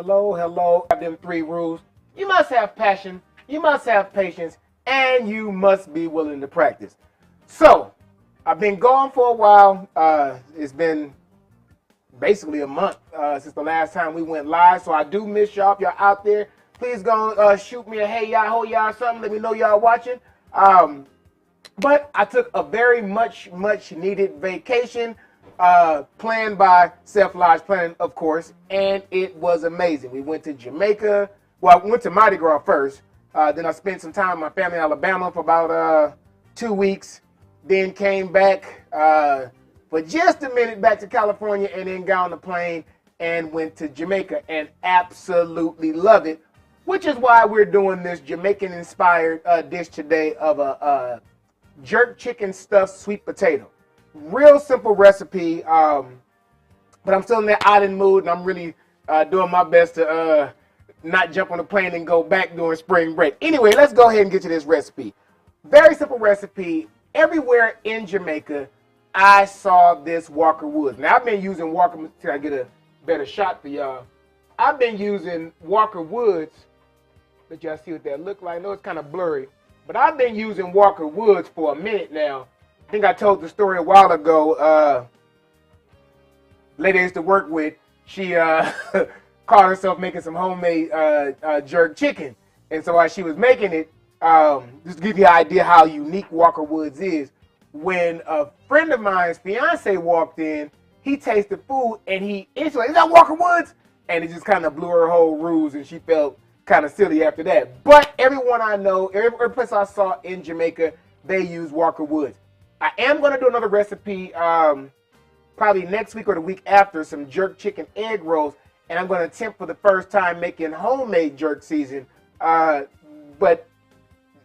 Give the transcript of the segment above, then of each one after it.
hello, hello. Have them 3 rules. You must have passion, you must have patience, and you must be willing to practice. So, I've been gone for a while. It's been basically a month since the last time we went live, so I do miss y'all. If y'all out there, please go shoot me a hey y'all, ho y'all, something. Let me know y'all watching. But I took a very much needed vacation, planned by Self Lodge Planning, of course, and it was amazing. We went to Jamaica. Well, I went to Mardi Gras first. Then I spent some time with my family in Alabama for about 2 weeks. Then came back for just a minute back to California, and then got on the plane and went to Jamaica and absolutely love it, which is why we're doing this Jamaican-inspired dish today of a jerk chicken stuffed sweet potato. Real simple recipe, but I'm still in that island mood, and I'm really doing my best to not jump on the plane and go back during spring break. Anyway, let's go ahead and get to this recipe. Very simple recipe. Everywhere in Jamaica, I saw this Walker Woods. Now, I've been using Walker, till I get a better shot for y'all. I've been using Walker Woods. Let y'all see what that look like. I know it's kind of blurry, but I've been using Walker Woods for a minute now. I think I told the story a while ago. Lady I used to work with, she caught herself making some homemade jerk chicken. And so while she was making it, just to give you an idea how unique Walker Woods is, when a friend of mine's fiance walked in, he tasted food and he instantly, is that Walker Woods? And it just kind of blew her whole ruse, and she felt kind of silly after that. But everyone I know, every place I saw in Jamaica, they use Walker Woods. I am going to do another recipe probably next week or the week after, some jerk chicken egg rolls, and I'm going to attempt for the first time making homemade jerk season. But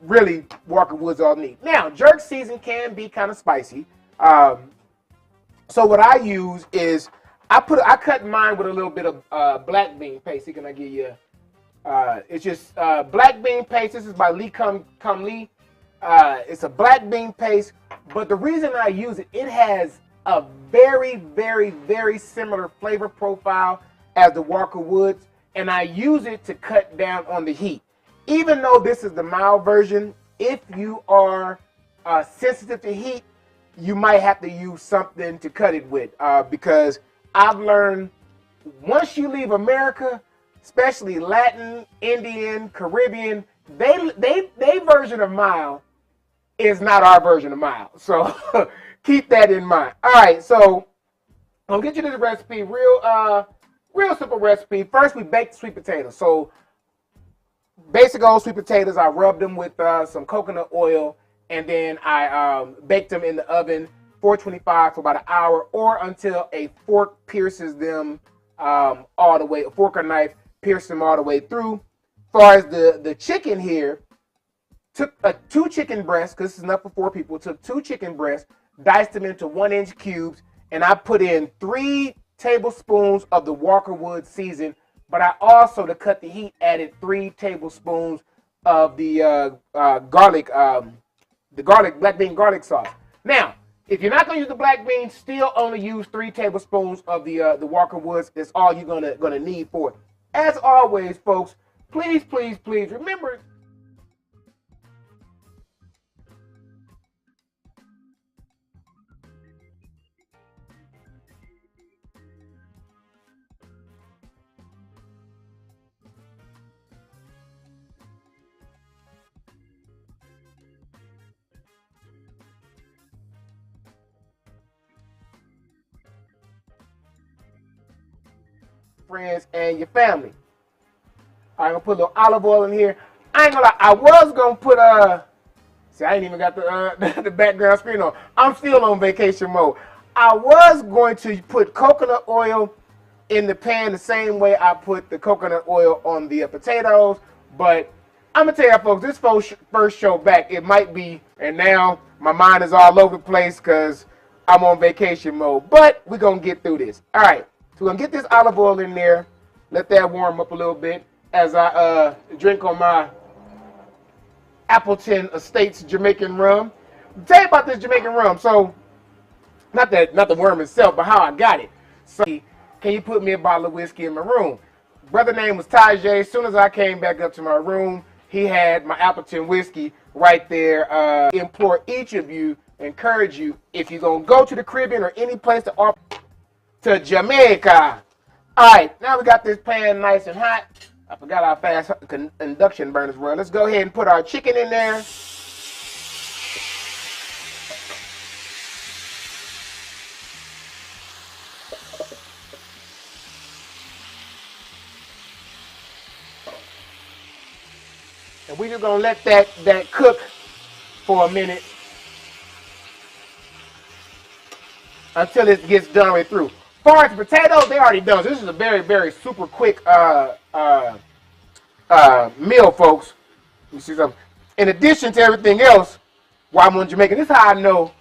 really, Walker Woods all need. Now, jerk season can be kind of spicy. So what I use is I cut mine with a little bit of black bean paste. See, can I give you? It's just black bean paste. This is by Lee Kum Lee. It's a black bean paste, but the reason I use it, it has a very similar flavor profile as the Walker Woods, and I use it to cut down on the heat. Even though this is the mild version, if you are sensitive to heat, you might have to use something to cut it with, because I've learned once you leave America, especially Latin, Indian, Caribbean, they version of mild is not our version of mild. So keep that in mind. All right, so I'll get you to the recipe. Real simple recipe. First, we bake the sweet potatoes. So basic old sweet potatoes, I rub them with some coconut oil, and then I bake them in the oven, 425 for about an hour, or until a fork pierces them all the way. A fork or knife pierces them all the way through. As far as the chicken here, took 2 chicken breasts, because this is enough for 4 people. Took 2 chicken breasts, diced them into 1-inch cubes, and I put in 3 tablespoons of the Walker Woods season. But I also, to cut the heat, added 3 tablespoons of the black bean garlic sauce. Now, if you're not going to use the black beans, still only use 3 tablespoons of the Walker Woods. That's all you're gonna need for it. As always, folks, please remember. Friends and your family. I'm gonna put a little olive oil in here. I ain't gonna lie, I was gonna put see, I ain't even got the background screen on. I'm still on vacation mode. I was going to put coconut oil in the pan the same way I put the coconut oil on the potatoes, but I'm gonna tell you, folks, this first show back, it might be, and now my mind is all over the place because I'm on vacation mode, but we're gonna get through this. All right. So we're going to get this olive oil in there, let that warm up a little bit as I drink on my Appleton Estates Jamaican rum. I'll tell you about this Jamaican rum. So, not the worm itself, but how I got it. So, can you put me a bottle of whiskey in my room? Brother name was Tajay. As soon as I came back up to my room, he had my Appleton whiskey right there. Implore each of you, encourage you, if you're going to go to the Caribbean or any place to Jamaica. All right, now we got this pan nice and hot. I forgot our fast induction burners were. Let's go ahead and put our chicken in there. And we're just gonna let that cook for a minute until it gets done right through. As far as the potatoes, they already done. So this is a very, very super quick meal, folks. You see something? In addition to everything else, while I'm on Jamaica, this is how I know.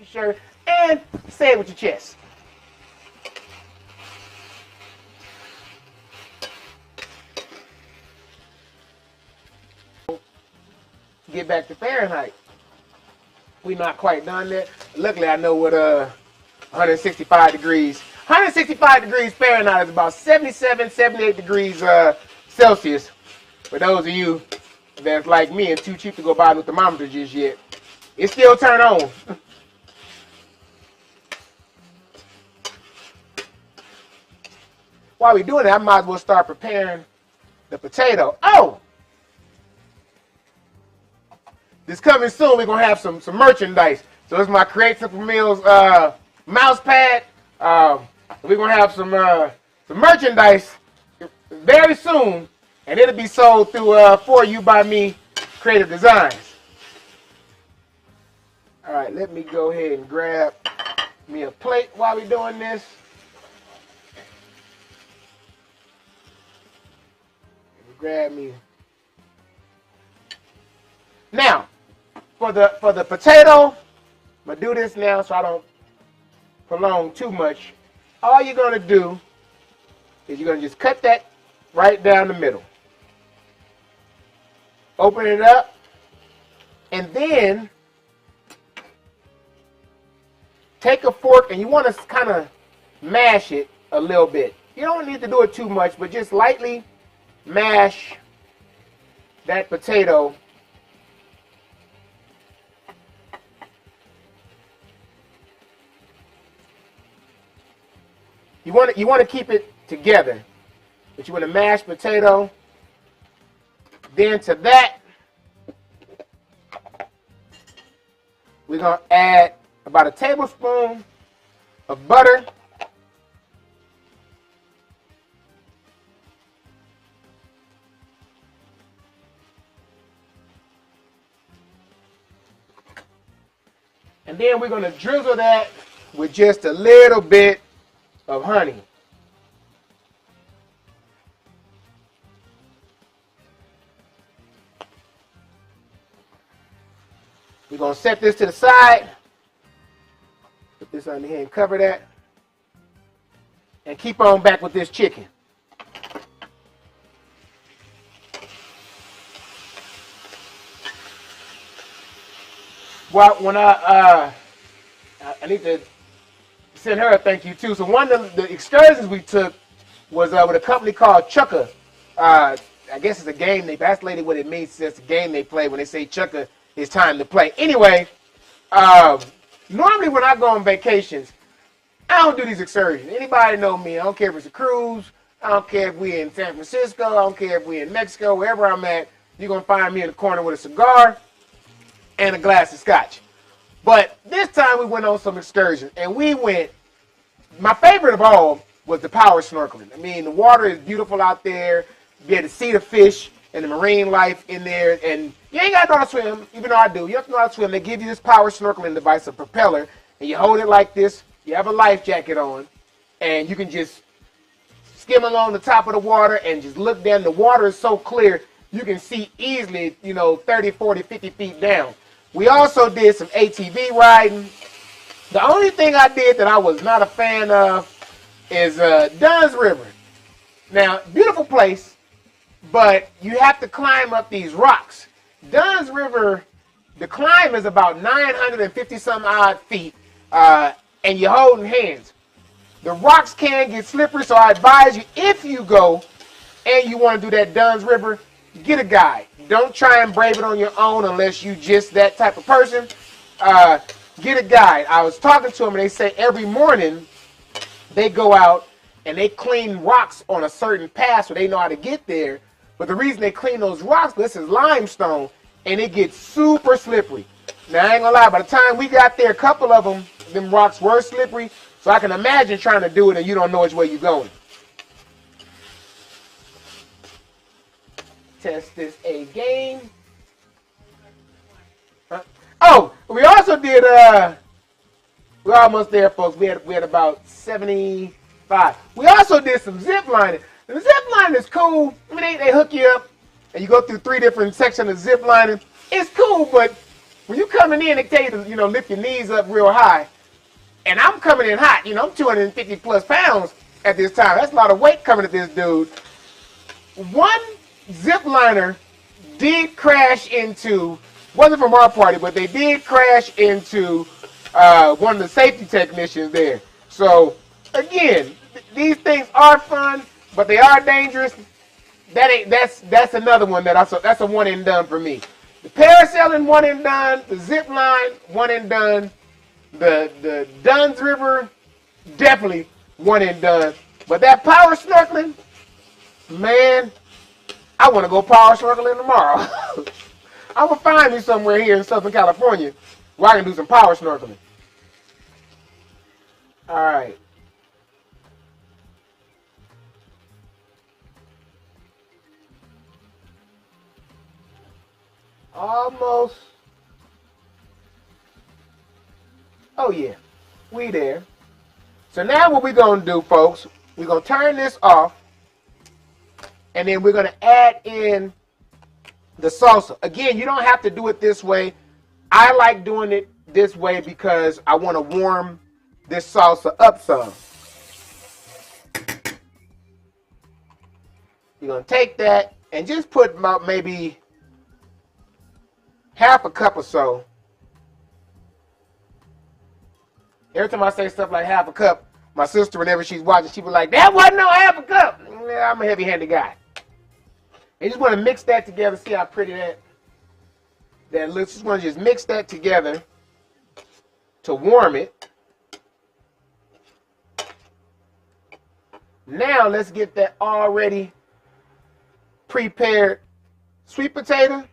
Shirt and say it with your chest. Get back to Fahrenheit. We're not quite done yet. Luckily, I know what 165 degrees. 165 degrees Fahrenheit is about 77, 78 degrees Celsius. For those of you that's like me and too cheap to go buy a thermometer just yet, it still turn on. While we're doing that, I might as well start preparing the potato. Oh! This coming soon, we're going to have some merchandise. So this is my Create Simple Meals mouse pad. We're going to have some merchandise very soon, and it'll be sold through For You By Me Creative Designs. All right, let me go ahead and grab me a plate while we're doing this. Grab me. Now, for the potato, I'm gonna do this now so I don't prolong too much. All you're gonna do is you're gonna just cut that right down the middle. Open it up, and then take a fork and you want to kind of mash it a little bit. You don't need to do it too much, but just lightly mash that potato. You want to keep it together, but you want to mash potato. Then to that, we're going to add about a tablespoon of butter. And then we're going to drizzle that with just a little bit of honey. We're going to set this to the side. Put this under here and cover that. And keep on back with this chicken. Well, when I need to send her a thank you too. So one of the excursions we took was with a company called Chukka. I guess it's a game. That's literally what it means. It's a game they play when they say Chukka, it's time to play. Anyway, normally when I go on vacations, I don't do these excursions. Anybody know me? I don't care if it's a cruise. I don't care if we're in San Francisco. I don't care if we're in Mexico. Wherever I'm at, you're going to find me in the corner with a cigar and a glass of scotch. But this time we went on some excursions, and we went, my favorite of all was the power snorkeling. I mean, the water is beautiful out there. You get to see the fish and the marine life in there, and you ain't got to know how to swim, even though I do. You have to know how to swim. They give you this power snorkeling device, a propeller, and you hold it like this. You have a life jacket on, and you can just skim along the top of the water and just look down. The water is so clear, you can see easily, 30, 40, 50 feet down. We also did some ATV riding. The only thing I did that I was not a fan of is Dunn's River. Now, beautiful place, but you have to climb up these rocks. Dunn's River, the climb is about 950 some odd feet, and you're holding hands. The rocks can get slippery, so I advise you, if you go and you want to do that Dunn's River, get a guide. Don't try and brave it on your own unless you just that type of person. Get a guide. I was talking to them, and they say every morning they go out and they clean rocks on a certain path so they know how to get there. But the reason they clean those rocks, this is limestone, and it gets super slippery. Now, I ain't gonna lie, by the time we got there, a couple of them rocks were slippery, so I can imagine trying to do it and you don't know which way you're going. Test this again. Oh, we also did, we're almost there, folks. We had about 75. We also did some zip lining. The zip lining is cool. I mean, they hook you up and you go through 3 different sections of zip lining. It's cool, but when you coming in, they tell you to, lift your knees up real high. And I'm coming in hot. I'm 250 plus pounds at this time. That's a lot of weight coming at this dude. One zip liner did crash into, wasn't from our party, but they did crash into one of the safety technicians there. So, again, these things are fun, but they are dangerous. That's another one that's a one and done for me. The parasailing, one and done. The zip line, one and done. The Dunn's River, definitely one and done. But that power snorkeling, man, I want to go power snorkeling tomorrow. I'm going to find me somewhere here in Southern California where I can do some power snorkeling. All right. Almost. Oh, yeah. We there. So now what we're going to do, folks, we're going to turn this off, and then we're going to add in the salsa. Again, you don't have to do it this way. I like doing it this way because I want to warm this salsa up some. You're going to take that and just put about maybe half a cup or so. Every time I say stuff like half a cup, my sister, whenever she's watching, she be like, that wasn't no half a cup. Yeah, I'm a heavy-handed guy. You just want to mix that together. See how pretty that looks. Just want to just mix that together to warm it. Now let's get that already prepared sweet potato.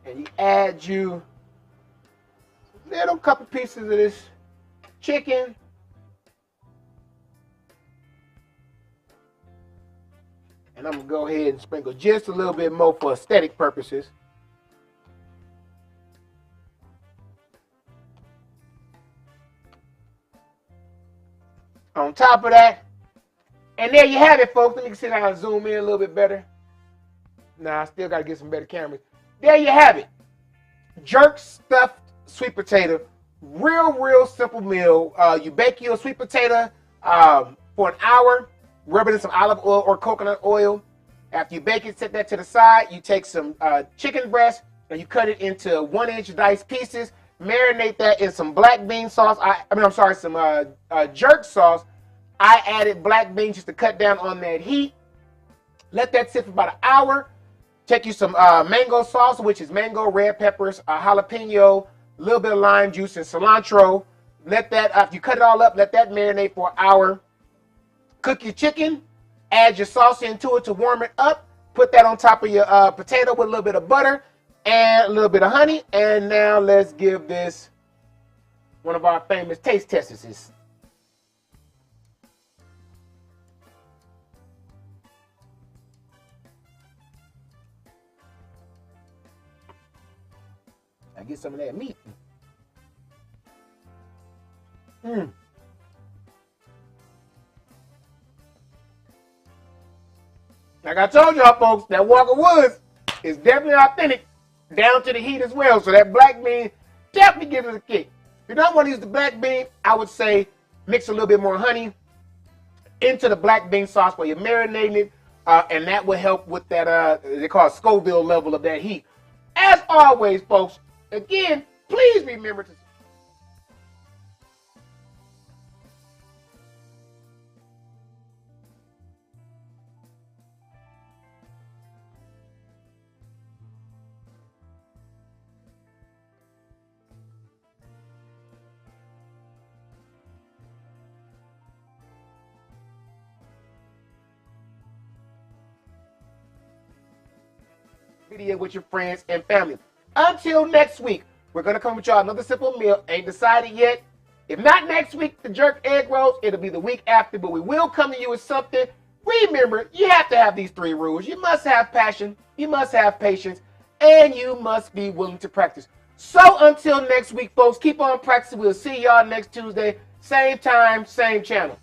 And you add you a little couple pieces of this chicken. And I'm going to go ahead and sprinkle just a little bit more for aesthetic purposes. On top of that, and there you have it, folks. Let me see if I can zoom in a little bit better. Nah, I still got to get some better cameras. There you have it. Jerk stuffed sweet potato. Real simple meal. You bake your sweet potato for an hour. Rub it in some olive oil or coconut oil. After you bake it, set that to the side. You take some chicken breast and you cut it into 1-inch diced pieces. Marinate that in some black bean sauce. Some jerk sauce. I added black beans just to cut down on that heat. Let that sit for about an hour. Take you some mango sauce, which is mango, red peppers, jalapeno, a little bit of lime juice, and cilantro. Let that, after you cut it all up, let that marinate for an hour. Cook your chicken. Add your sauce into it to warm it up. Put that on top of your potato with a little bit of butter and a little bit of honey. And now let's give this one of our famous taste testers. I get some of that meat. Like I told y'all folks, that Walker Woods is definitely authentic down to the heat as well. So that black bean definitely gives it a kick. If you don't want to use the black bean, I would say mix a little bit more honey into the black bean sauce while you're marinating it, and that will help with that, they call it Scoville level of that heat. As always, folks, again, please remember to video with your friends and family. Until next week, we're going to come with y'all another simple meal. Ain't decided yet. If not next week, the jerk egg rolls, it'll be the week after, but we will come to you with something. Remember, you have to have these 3 rules. You must have passion, you must have patience, and you must be willing to practice. So until next week, folks, keep on practicing. We'll see y'all next Tuesday, same time, same channel.